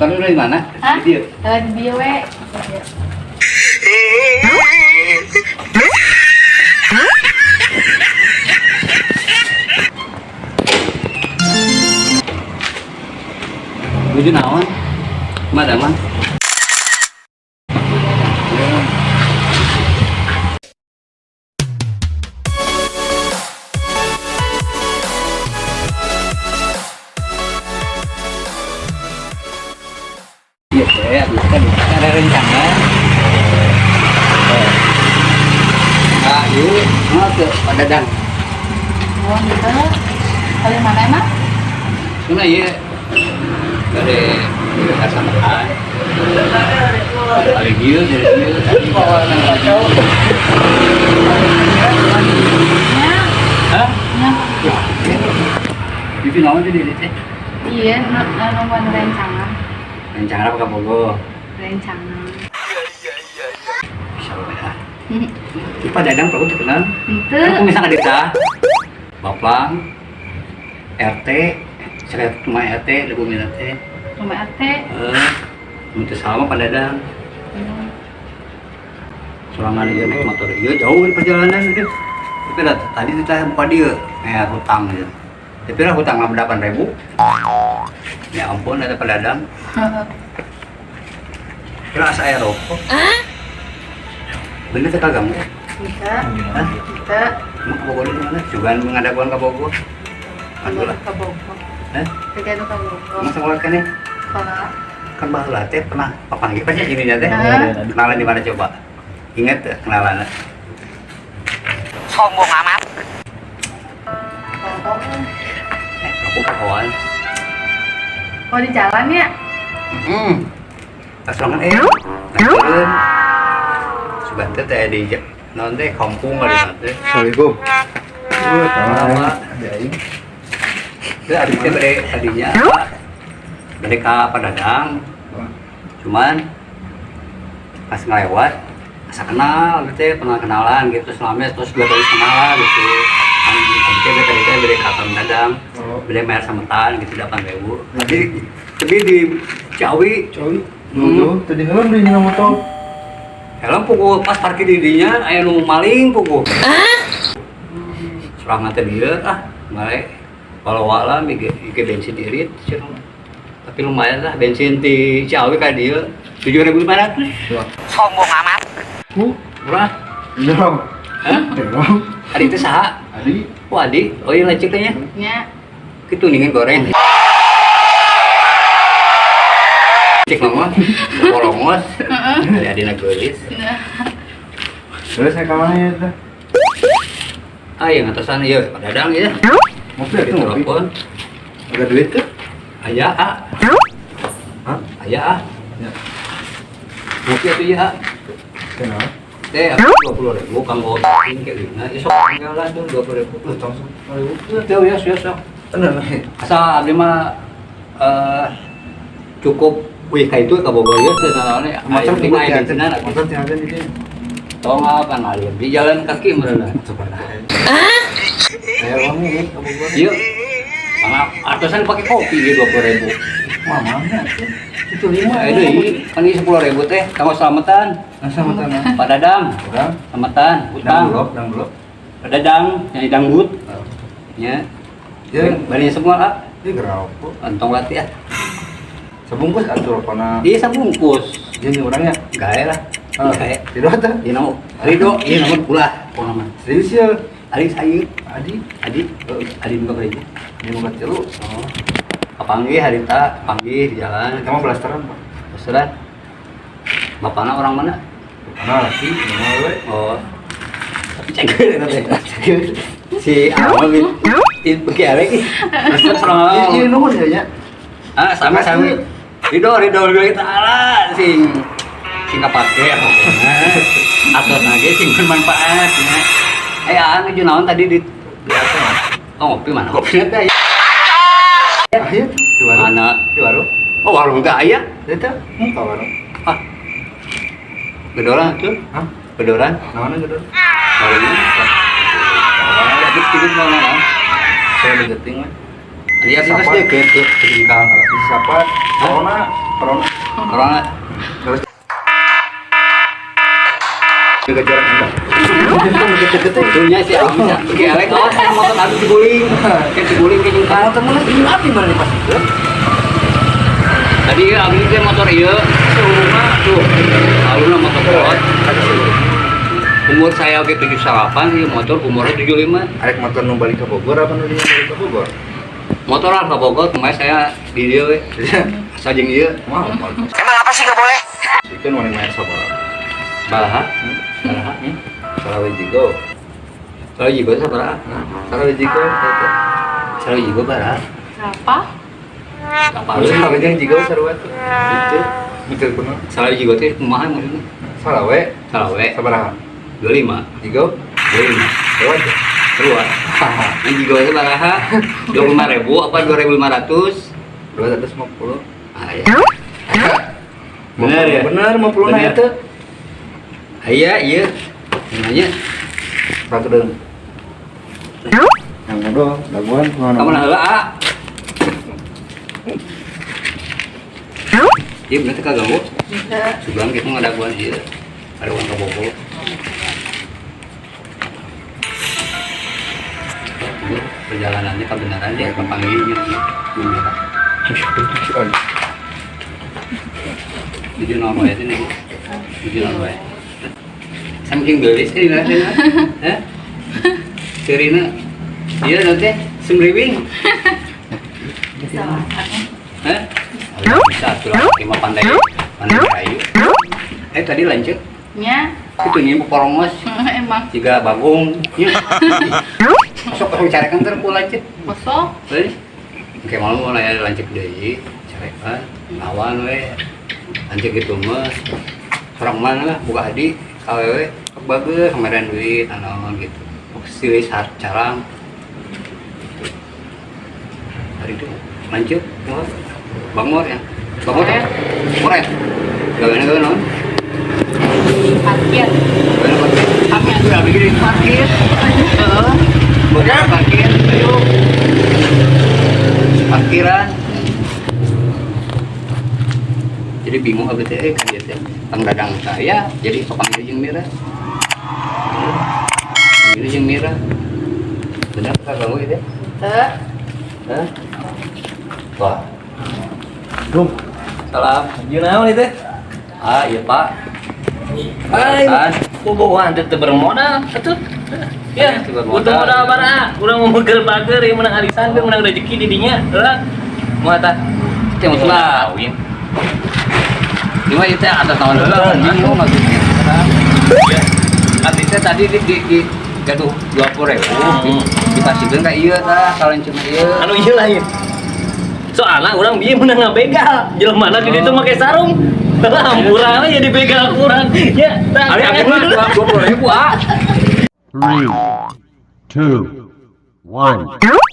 Kamu dari mana? Hah? Di dia. Di bio we. Tujuh naon? Mana mah? Iya, saya kan ada rencana. Ah, yuk, mau ke Pak Dadang. Oh gitu. Kali mana emang? Cuma iya dari rasa makan. Dari dia, tadi bawa nang kacau. Ya. Hah? Ya. Bibi naon teh di teh? Iya, nungguan rencangan. Rencana apa ka Bogor? Rencangan. Insyaallah. Di Pak Dadang perlu terkenal. Itu. Kan misalkan kita Baplang, RT, saya cuma RT, lebih minat teh. Rumah ate. Minta salam Pak Dadang. Selama dia naik motor, iya jauh di perjalanan gitu. Tapi lah, tadi kita buka dia, hutang gitu. Tapi lah hutang 8.000. Ya ampun, ada Pak Dadang. Kira asa air rokok. Bener kata kamu? Bisa. Hah? Bisa. Emang ke Bogor itu mana? Juga mengadakan ke Bogor. Aduh lah. Ke Bogor. Hah? Kegiatan ke Bogor. Masa ngeluarkan nih? Kalau Kan baheula teh pernah papanggil kan ini teh. Hah? Kenalan di mana coba? Ingat teh kenalan? Sombong amat. Aku kawan. Oh di jalan ya? Pas banget turun. Sebentar teh di non teh kampung kali nanti. Assalamualaikum. Lama. Ada aing. Itu adiknya tadinya mereka Pak Dadang. Cuman pas ngelewat asa kenal gitu, pernah kenalan gitu selama terus 2 tahun kenalan gitu. Adiknya tadi mereka Pak Dadang. Beli merek sametan gitu 8.000. Tapi di Ciawi. Dulu tadi helm di nama motor. Helm pukul pas parkir di dinya aya nu maling pukul. Serangan teh dia balik kalau wala mikir bensin irit cenah. Tapi lumayan lah bensin di Ciawi ka dia 7.500. Sombong amat. Murah. Helm. Hah? Helm. Adi teh saha? Adi. Oh Adi, oh iya lecek teh nya. Ya. Kitu ningin goreng. Cek mama, polongos. Ada adina geulis. Terus saya kemana ya itu? Yang atasan ieu Pak Dadang ya. Ngopi atuh ngopi. Telepon. Ada duit tuh? Aya Hah? Aya Ya. Ngopi atuh ya. Kenapa? Teh aku 20.000 kanggo ting ke dina. Ieu sok lah tuh 20.000. Langsung. Teu ya sok. Tenang. Asa abdi mah cukup wih ka itu ka Bogor ya teu naon ya. Motor Penting aya bensinan. Motor tinggal di sini. Tong apa ngalir di jalan kaki meureun. Coba lah. Saya uangnya ya ke Bogor. Ieu sama atasan pakai kopi ge 20.000. Mamanya. Itu 5 deui. Kan ieu 10.000 teh kanggo slametan. Nasa mata na. Pak Dadang, Orang. slametan, utang. Dang blok. Pak Dadang, nyanyi dangdut. Ya. Ya, Bari semua ini gerau kok. kantong latih ya. Sebungkus atur pana. Dia sabungkus. Jadi orangnya. Gae lah. Gae. Tidak ada. Ieu nama Ridho, ieu nama ulah. Nama. Serius ya. Ari sayu, Adi. Adi buka baju. Dia mau kecil. Oh. Kapanggih harita, panggih di jalan. Kita mau blasteran pak. Terserah. Bapakna orang mana? Mana lagi? Mana we? Oh. Ceger teh. Si Awal itu bagi arek. Terus orang. Ini nomor ya. Sama-sama. Ridho kita ala sing kapake apa. Atos nage sing bermanfaat ya. Anu junaon tadi di Biasa. oh ngopi mana kopinya teh aya. Ayo. Di warung. Mana? Di warung. Oh warung teh aya. Itu muka warung. Ah. Gedoran tuh. Hah? Gedoran. Namanya gedor. Warungnya. Oh, jadi tidur mana? Saya digeting mah. Lihat sih pasti ke tinggal. Siapa? Corona. Corona. Terus jaga jarak enggak. Itunya sih abisnya. Elek awas saya motor aduh diguling. Kayak diguling ke jengkal. Motor mana api mana nih pas itu? Tadi abis itu motor iya. Rumah tuh. Lalu motor kuat. Umur saya oke 78 sih motor umurnya 75. Arek motor nu balik ke Bogor apa nu dia balik ke Bogor? Motor lah ke Bogor kemarin saya di dia we. Sajeng ieu. Mau. Emang apa sih gak boleh? Sikeun wani main sabar. Balaha. Balaha. Salawe jigo. Kalau jigo sabaraha? Salawe jigo. Kalau jigo baraha? Berapa? Kapal. Salawe jeung jigo sarua tuh. Itu betul kuno. Salah jigo teh kumaha maksudnya? Salawe Salawe sabaraha? 25. Jigo 25. lewat. Keluar. Yang jigo itu baraha 25.000 apa 2.500? 250. Ah ya. Bener ya? Bener 50 na Bener. itu. Iya, iya. Nanya, Rakedeung. Yang bodoh, daguan kamu nah heula, A. Iya bener teh kaganggu. Bisa. Sebelum kita ngadaguan ieu. Ada uang kabogol. Perjalanannya kebenaran dia kepanggilnya. Di normal itu nih. Di normal. Saking gelis ini nanti, eh? Serina, dia nanti semriwing, Bisa makan. eh? Bisa tuh lah, lima pandai kayu. Tadi lanjut, Nya. itu nih porongos, Emang. jika bagong, ya. Masuk orang carikan terpul lanjut, Masuk. boleh? Oke malam mau nanya lanjut deh, carikan, lawan we, lanjut gitu mas, orang mana lah, buka adik. Awewe bagus kemarin duit anu gitu silih carang hari itu lanjut bangor ya bangor moret gawe non Parkir. apa itu ya bikin parkir bukan parkir ayo parkiran jadi bingung apa teh kan dia teh Kang Dadang saya jadi kepanggil jeung Mira panggil jeung Mira benar kagak mau itu Teh. hah wah Dum. salam Jeung naon itu? ah iya pak Ay, Kan? bobogohan teh teu bermodal atuh. Ya, Teu bermodal. butuh modal bara. Urang mau bageur-bageur ieu menang arisan teh menang rezeki di dinya. Heula. Moal tah. Teh muslah Kawin. cuma itu ada tahun dulu bingung maksudnya Ya. artinya tadi di gaduh 20.000 dipasihkan kayak iya tah kalian cuma iya Anu ieu lain. Soalnya urang bieu menang ngabegal. Jelema di ditu make sarung. Hamburan aja jadi begal kurang. Ya, tah. hari aku mah 20.000 ah 3, 2, 1.